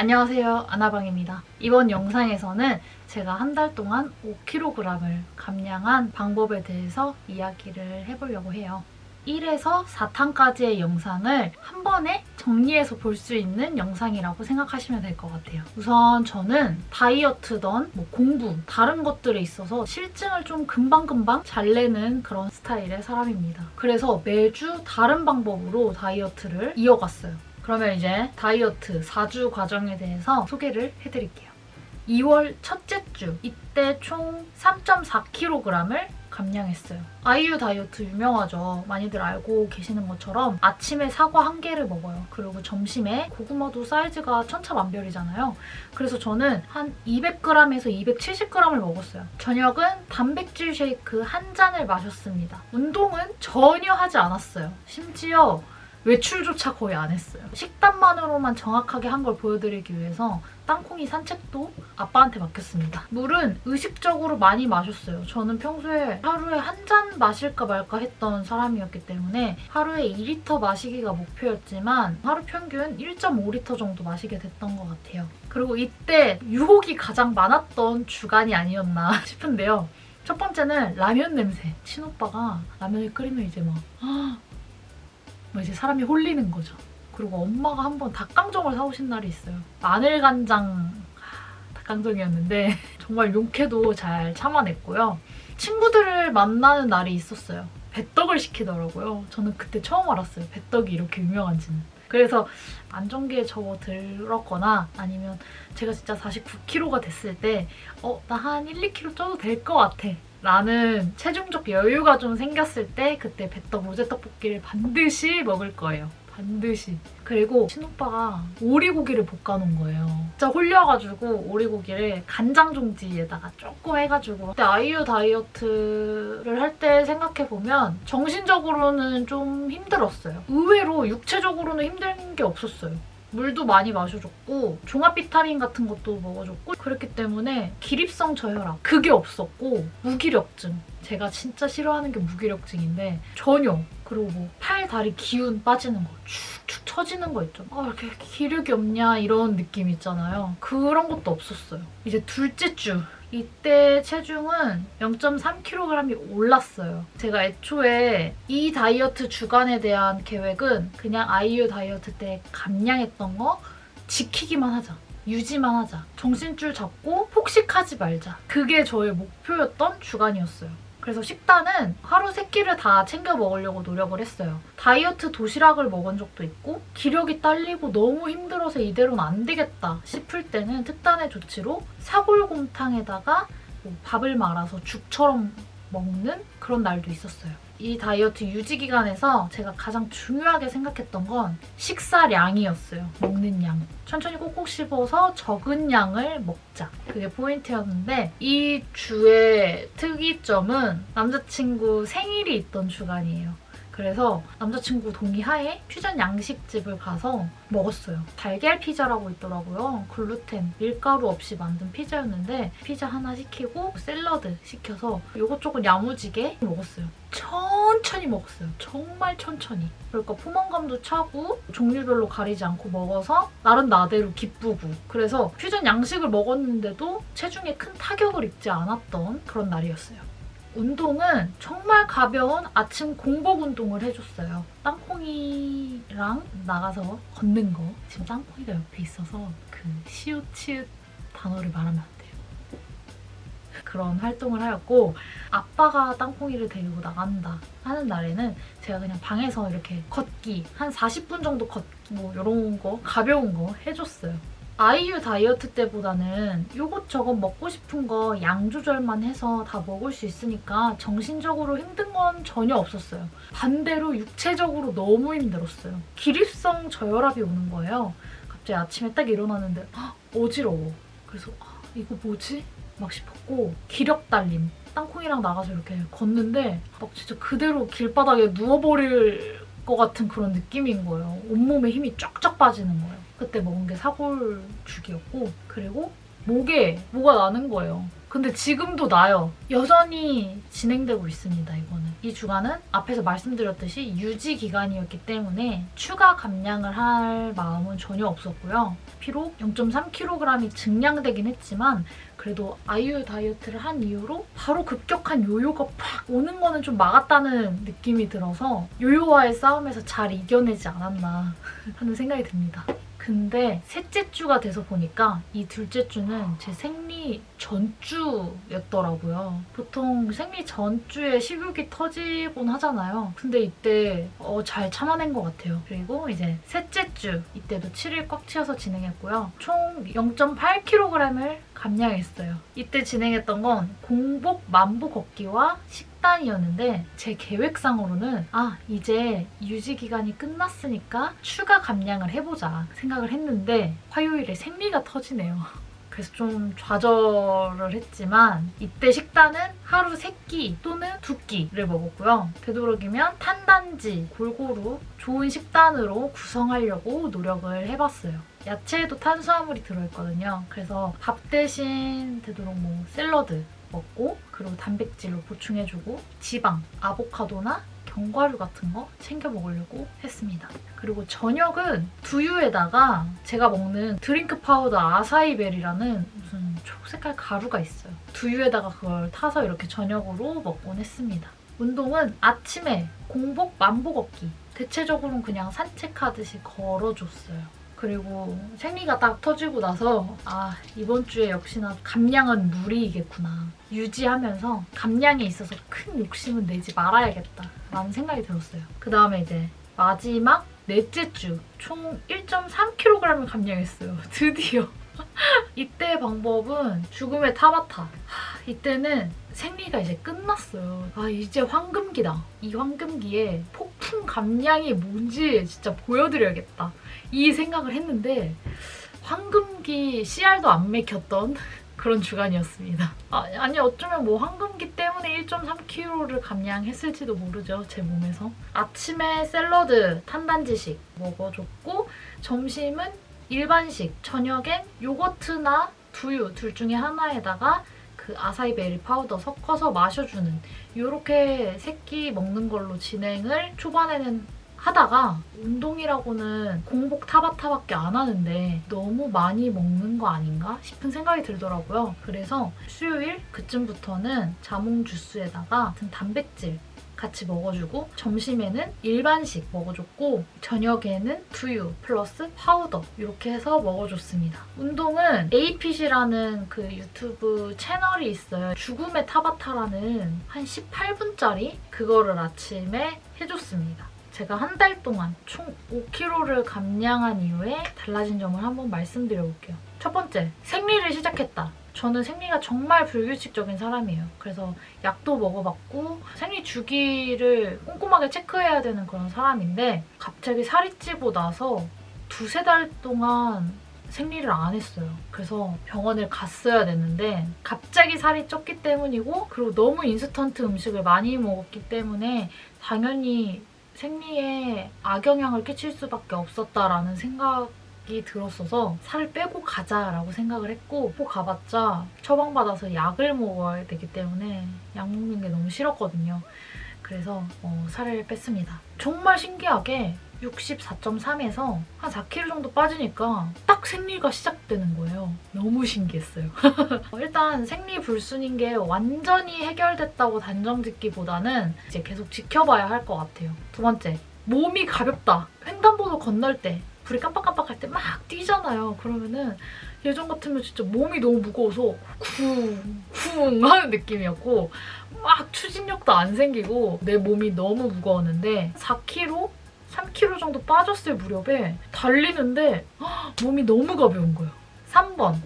안녕하세요, 아나방입니다. 이번 영상에서는 제가 한 달 동안 5kg을 감량한 방법에 대해서 이야기를 해보려고 해요. 1에서 4탄까지의 영상을 한 번에 정리해서 볼 수 있는 영상이라고 생각하시면 될 것 같아요. 우선 저는 다이어트든 공부, 다른 것들에 있어서 실증을 좀 금방금방 잘 내는 그런 스타일의 사람입니다. 그래서 매주 다른 방법으로 다이어트를 이어갔어요. 그러면 이제 다이어트 4주 과정에 대해서 소개를 해드릴게요. 2월 첫째 주, 이때 총 3.4kg을 감량했어요. 아이유 다이어트 유명하죠. 많이들 알고 계시는 것처럼 아침에 사과 1개를 먹어요. 그리고 점심에 고구마도 사이즈가 천차만별이잖아요. 그래서 저는 한 200g에서 270g을 먹었어요. 저녁은 단백질 쉐이크 한 잔을 마셨습니다. 운동은 전혀 하지 않았어요. 심지어 외출조차 거의 안 했어요. 식단만으로만 정확하게 한 걸 보여드리기 위해서 땅콩이 산책도 아빠한테 맡겼습니다. 물은 의식적으로 많이 마셨어요. 저는 평소에 하루에 한 잔 마실까 말까 했던 사람이었기 때문에 하루에 2리터 마시기가 목표였지만 하루 평균 1.5리터 정도 마시게 됐던 것 같아요. 그리고 이때 유혹이 가장 많았던 주간이 아니었나 싶은데요. 첫 번째는 라면 냄새. 친오빠가 라면을 끓이면 이제 이제 사람이 홀리는 거죠. 그리고 엄마가 한번 닭강정을 사오신 날이 있어요. 마늘간장 닭강정이었는데 정말 용케도 잘 참아냈고요. 친구들을 만나는 날이 있었어요. 배떡을 시키더라고요. 저는 그때 처음 알았어요. 배떡이 이렇게 유명한지는. 그래서 안정기에 접어들었거나 아니면 제가 진짜 49kg가 됐을 때 나 한 1, 2kg 쪄도 될 것 같아 라는 체중적 여유가 좀 생겼을 때 그때 배떡 로제 떡볶이를 반드시 먹을 거예요. 반드시. 그리고 친오빠가 오리고기를 볶아놓은 거예요. 진짜 홀려가지고 오리고기를 간장 종지에다가 조금 해가지고 그때 아이유 다이어트를 할 때 생각해보면 정신적으로는 좀 힘들었어요. 의외로 육체적으로는 힘든 게 없었어요. 물도 많이 마셔줬고 종합 비타민 같은 것도 먹어줬고 그랬기 때문에 기립성 저혈압 그게 없었고 무기력증 제가 진짜 싫어하는 게 무기력증인데 전혀 그리고 팔, 다리 기운 빠지는 거 축축 처지는 거 있죠. 이렇게 기력이 없냐 이런 느낌 있잖아요. 그런 것도 없었어요. 이제 둘째 주 이때 체중은 0.3kg이 올랐어요. 제가 애초에 이 다이어트 주간에 대한 계획은 그냥 아이유 다이어트 때 감량했던 거 지키기만 하자. 유지만 하자. 정신줄 잡고 폭식하지 말자. 그게 저의 목표였던 주간이었어요. 그래서 식단은 하루 3끼를 다 챙겨 먹으려고 노력을 했어요. 다이어트 도시락을 먹은 적도 있고 기력이 딸리고 너무 힘들어서 이대로는 안 되겠다 싶을 때는 특단의 조치로 사골곰탕에다가 밥을 말아서 죽처럼 먹는 그런 날도 있었어요. 이 다이어트 유지 기간에서 제가 가장 중요하게 생각했던 건 식사량이었어요. 먹는 양. 천천히 꼭꼭 씹어서 적은 양을 먹자. 그게 포인트였는데 이 주의 특이점은 남자친구 생일이 있던 주간이에요. 그래서 남자친구 동의하에 퓨전 양식집을 가서 먹었어요. 달걀 피자라고 있더라고요. 글루텐, 밀가루 없이 만든 피자였는데 피자 하나 시키고 샐러드 시켜서 이것저것 야무지게 먹었어요. 천천히 먹었어요. 정말 천천히. 그러니까 포만감도 차고 종류별로 가리지 않고 먹어서 나름 나대로 기쁘고 그래서 퓨전 양식을 먹었는데도 체중에 큰 타격을 입지 않았던 그런 날이었어요. 운동은 정말 가벼운 아침 공복 운동을 해줬어요. 땅콩이랑 나가서 걷는 거. 지금 땅콩이가 옆에 있어서 그 시옷, 치읓 단어를 말하면 안 돼요. 그런 활동을 하였고 아빠가 땅콩이를 데리고 나간다 하는 날에는 제가 그냥 방에서 이렇게 걷기 한 40분 정도 걷기 이런 거 가벼운 거 해줬어요. 아이유 다이어트 때보다는 요것저것 먹고 싶은 거 양 조절만 해서 다 먹을 수 있으니까 정신적으로 힘든 건 전혀 없었어요. 반대로 육체적으로 너무 힘들었어요. 기립성 저혈압이 오는 거예요. 갑자기 아침에 딱 일어났는데 어지러워. 그래서 이거 뭐지? 막 싶었고 기력 달림. 땅콩이랑 나가서 이렇게 걷는데 막 진짜 그대로 길바닥에 누워버릴 것 같은 그런 느낌인 거예요. 온몸에 힘이 쫙쫙 빠지는 거예요. 그때 먹은 게 사골죽이었고 그리고 목에 뭐가 나는 거예요. 근데 지금도 나요. 여전히 진행되고 있습니다, 이거는. 이 주간은 앞에서 말씀드렸듯이 유지 기간이었기 때문에 추가 감량을 할 마음은 전혀 없었고요. 비록 0.3kg이 증량되긴 했지만 그래도 아이유 다이어트를 한 이후로 바로 급격한 요요가 팍 오는 거는 좀 막았다는 느낌이 들어서 요요와의 싸움에서 잘 이겨내지 않았나 하는 생각이 듭니다. 근데 셋째 주가 돼서 보니까 이 둘째 주는 제 생리 전주였더라고요. 보통 생리 전주에 식욕이 터지곤 하잖아요. 근데 이때 잘 참아낸 것 같아요. 그리고 이제 셋째 주 이때도 7일 꽉 채워서 진행했고요. 총 0.8kg을 감량했어요. 이때 진행했던 건 공복 만보 걷기와 식단이었는데 제 계획상으로는 이제 유지 기간이 끝났으니까 추가 감량을 해보자 생각을 했는데 화요일에 생리가 터지네요. 그래서 좀 좌절을 했지만 이때 식단은 하루 3끼 또는 2끼를 먹었고요. 되도록이면 탄단지 골고루 좋은 식단으로 구성하려고 노력을 해봤어요. 야채에도 탄수화물이 들어있거든요. 그래서 밥 대신 되도록 샐러드 먹고 그리고 단백질로 보충해주고 지방, 아보카도나 견과류 같은 거 챙겨 먹으려고 했습니다. 그리고 저녁은 두유에다가 제가 먹는 드링크 파우더 아사이베리라는 무슨 초록색깔 가루가 있어요. 두유에다가 그걸 타서 이렇게 저녁으로 먹곤 했습니다. 운동은 아침에 공복 만보 걷기. 대체적으로는 그냥 산책하듯이 걸어줬어요. 그리고 생리가 딱 터지고 나서 이번 주에 역시나 감량은 무리이겠구나. 유지하면서 감량에 있어서 큰 욕심은 내지 말아야겠다 라는 생각이 들었어요. 그 다음에 이제 마지막 넷째 주 총 1.3kg을 감량했어요. 드디어. 이때 방법은 죽음의 타바타. 이때는 생리가 이제 끝났어요. 이제 황금기다. 이 황금기에 폭풍 감량이 뭔지 진짜 보여드려야겠다. 이 생각을 했는데 황금기 씨알도 안 맥혔던 그런 주간이었습니다. 아니 어쩌면 황금기 때문에 1.3kg를 감량했을지도 모르죠. 제 몸에서. 아침에 샐러드, 탄단지식 먹어줬고 점심은 일반식, 저녁엔 요거트나 두유 둘 중에 하나에다가 그 아사이베리 파우더 섞어서 마셔주는 이렇게 3끼 먹는 걸로 진행을 초반에는 하다가 운동이라고는 공복 타바타밖에 안 하는데 너무 많이 먹는 거 아닌가 싶은 생각이 들더라고요. 그래서 수요일 그쯤부터는 자몽 주스에다가 단백질 같이 먹어주고 점심에는 일반식 먹어줬고 저녁에는 두유 플러스 파우더 이렇게 해서 먹어줬습니다. 운동은 APC라는 그 유튜브 채널이 있어요. 죽음의 타바타라는 한 18분짜리 그거를 아침에 해줬습니다. 제가 한 달 동안 총 5kg를 감량한 이후에 달라진 점을 한번 말씀드려볼게요. 첫 번째, 생리를 시작했다. 저는 생리가 정말 불규칙적인 사람이에요. 그래서 약도 먹어봤고 생리 주기를 꼼꼼하게 체크해야 되는 그런 사람인데 갑자기 살이 찌고 나서 2-3달 동안 생리를 안 했어요. 그래서 병원을 갔어야 됐는데 갑자기 살이 쪘기 때문이고 그리고 너무 인스턴트 음식을 많이 먹었기 때문에 당연히 생리에 악영향을 끼칠 수밖에 없었다라는 생각이 들었어서 살을 빼고 가자라고 생각을 했고 또 가봤자 처방받아서 약을 먹어야 되기 때문에 약 먹는 게 너무 싫었거든요. 그래서 살을 뺐습니다. 정말 신기하게 64.3에서 한 4kg 정도 빠지니까 딱 생리가 시작되는 거예요. 너무 신기했어요. 일단 생리 불순인 게 완전히 해결됐다고 단정짓기보다는 이제 계속 지켜봐야 할 것 같아요. 두 번째, 몸이 가볍다. 횡단보도 건널 때 불이 깜빡깜빡할 때 막 뛰잖아요. 그러면은 예전 같으면 진짜 몸이 너무 무거워서 쿵쿵 하는 느낌이었고 막 추진력도 안 생기고 내 몸이 너무 무거웠는데 4kg? 3kg 정도 빠졌을 무렵에 달리는데 몸이 너무 가벼운 거예요. 3번,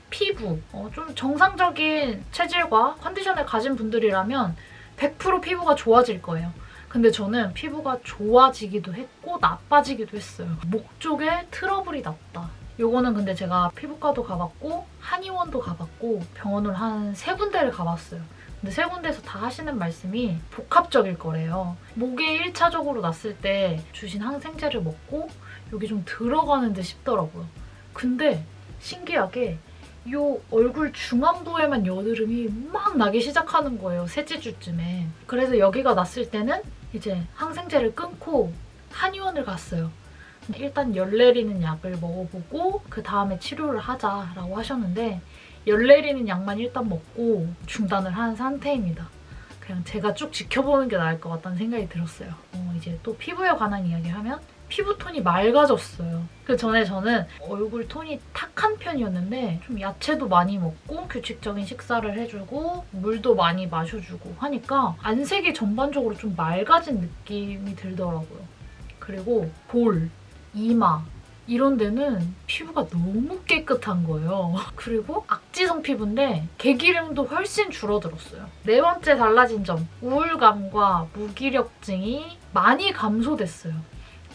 피부. 좀 정상적인 체질과 컨디션을 가진 분들이라면 100% 피부가 좋아질 거예요. 근데 저는 피부가 좋아지기도 했고 나빠지기도 했어요. 목 쪽에 트러블이 났다. 요거는 근데 제가 피부과도 가봤고 한의원도 가봤고 병원을 한 3군데를 가봤어요. 근데 3군데에서 다 하시는 말씀이 복합적일 거래요. 목에 1차적으로 났을 때 주신 항생제를 먹고 여기 좀 들어가는 듯 싶더라고요. 근데 신기하게 이 얼굴 중앙부에만 여드름이 막 나기 시작하는 거예요. 셋째 주쯤에. 그래서 여기가 났을 때는 이제 항생제를 끊고 한의원을 갔어요. 일단 열 내리는 약을 먹어보고 그 다음에 치료를 하자라고 하셨는데 열 내리는 약만 일단 먹고 중단을 한 상태입니다. 그냥 제가 쭉 지켜보는 게 나을 것 같다는 생각이 들었어요. 이제 또 피부에 관한 이야기하면 피부톤이 맑아졌어요. 그 전에 저는 얼굴 톤이 탁한 편이었는데 좀 야채도 많이 먹고 규칙적인 식사를 해주고 물도 많이 마셔주고 하니까 안색이 전반적으로 좀 맑아진 느낌이 들더라고요. 그리고 볼, 이마 이런 데는 피부가 너무 깨끗한 거예요. 그리고 악지성 피부인데 개기름도 훨씬 줄어들었어요. 네 번째 달라진 점, 우울감과 무기력증이 많이 감소됐어요.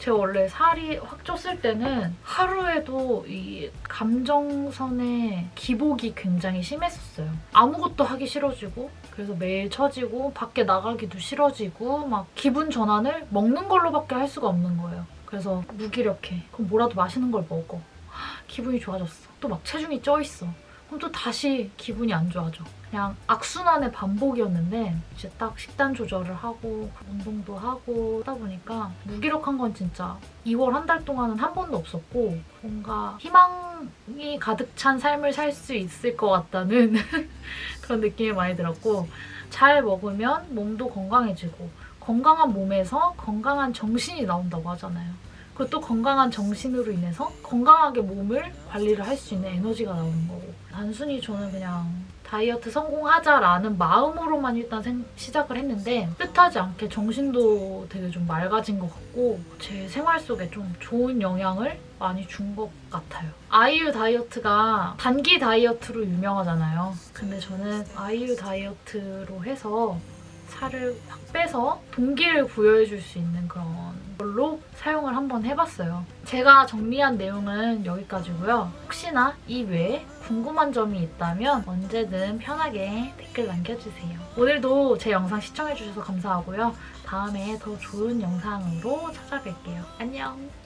제가 원래 살이 확 쪘을 때는 하루에도 이 감정선의 기복이 굉장히 심했었어요. 아무것도 하기 싫어지고 그래서 매일 처지고 밖에 나가기도 싫어지고 막 기분 전환을 먹는 걸로밖에 할 수가 없는 거예요. 그래서 무기력해. 그럼 뭐라도 맛있는 걸 먹어. 기분이 좋아졌어. 또 막 체중이 쪄있어. 그럼 또 다시 기분이 안 좋아져. 그냥 악순환의 반복이었는데 이제 딱 식단 조절을 하고 운동도 하고 하다 보니까 무기력한 건 진짜 2월 한 달 동안은 한 번도 없었고 뭔가 희망이 가득 찬 삶을 살 수 있을 것 같다는 그런 느낌이 많이 들었고 잘 먹으면 몸도 건강해지고 건강한 몸에서 건강한 정신이 나온다고 하잖아요. 그리고 또 건강한 정신으로 인해서 건강하게 몸을 관리를 할 수 있는 에너지가 나오는 거고 단순히 저는 그냥 다이어트 성공하자라는 마음으로만 일단 시작을 했는데 뜻하지 않게 정신도 되게 좀 맑아진 것 같고 제 생활 속에 좀 좋은 영향을 많이 준 것 같아요. 아이유 다이어트가 단기 다이어트로 유명하잖아요. 근데 저는 아이유 다이어트로 해서 살을 확 빼서 동기를 부여해줄 수 있는 그런 걸로 사용을 한번 해봤어요. 제가 정리한 내용은 여기까지고요. 혹시나 이 외에 궁금한 점이 있다면 언제든 편하게 댓글 남겨주세요. 오늘도 제 영상 시청해주셔서 감사하고요. 다음에 더 좋은 영상으로 찾아뵐게요. 안녕!